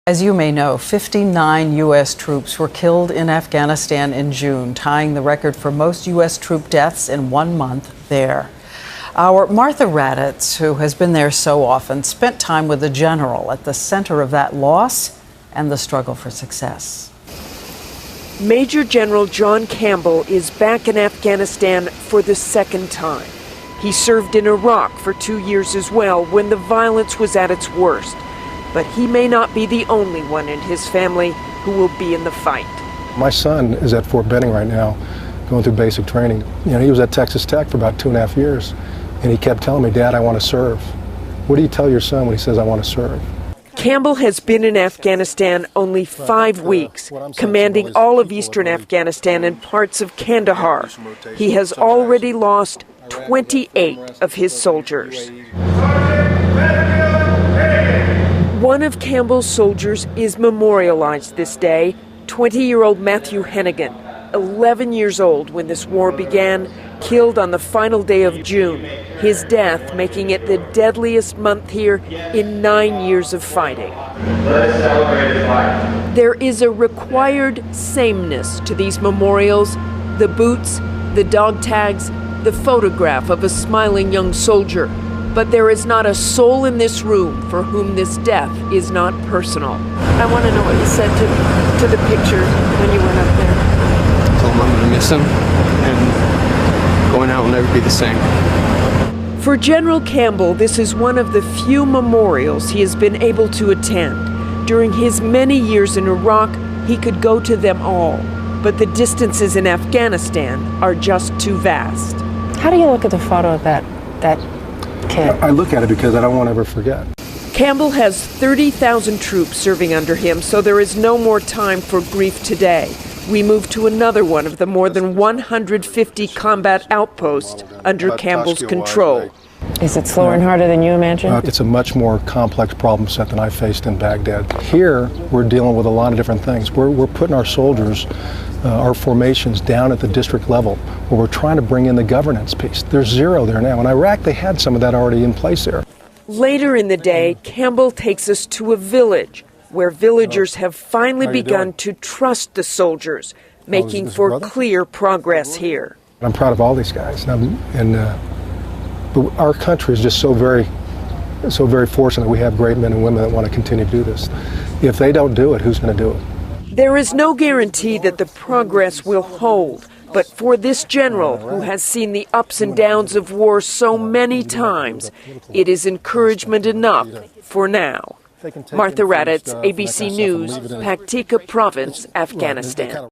As you may know, 59 U.S. troops were killed in Afghanistan in June, tying the record for most U.S. troop deaths in 1 month there. Our Martha Raddatz, who has been there so often, spent time with the general at the center of that loss and the struggle for success. Major General John Campbell is back in Afghanistan for the second time. He served in Iraq for 2 years as well, when the violence was at its worst. But he may not be the only one in his family who will be in the fight. My son is at Fort Benning right now, going through basic training. He was at Texas Tech for about 2.5 years, and he kept telling me, "Dad, I want to serve." What do you tell your son when he says, "I want to serve"? Campbell has been in Afghanistan only 5 weeks, commanding all of eastern Afghanistan and parts of Kandahar. He has already lost 28 of his soldiers. One of Campbell's soldiers is memorialized this day, 20-year-old Matthew Hennigan, 11 years old when this war began, killed on the final day of June, his death making it the deadliest month here in 9 years of fighting. Let us celebrate his life. There is a required sameness to these memorials: the boots, the dog tags, the photograph of a smiling young soldier. But there is not a soul in this room for whom this death is not personal. I want to know what you said to the picture when you went up there. I told him I'm going to miss him, and going out will never be the same. For General Campbell, this is one of the few memorials he has been able to attend. During his many years in Iraq, he could go to them all. But the distances in Afghanistan are just too vast. How do you look at the photo of that kid? I look at it because I don't want to ever forget. Campbell has 30,000 troops serving under him, so there is no more time for grief today. We move to another one of the more than 150 combat outposts under Campbell's control. Is it slower and harder than you imagined? It's a much more complex problem set than I faced in Baghdad. Here, we're dealing with a lot of different things. We're putting our soldiers, our formations down at the district level, where we're trying to bring in the governance piece. There's zero there now. In Iraq, they had some of that already in place there. Later in the day, Campbell takes us to a village where villagers have finally begun to trust the soldiers, making for clear progress here. I'm proud of all these guys, but our country is just so very fortunate that we have great men and women that want to continue to do this. If they don't do it, who's going to do it? There is no guarantee that the progress will hold, but for this general who has seen the ups and downs of war so many times, it is encouragement enough for now. Martha Raddatz, ABC News, Paktika Province, Afghanistan.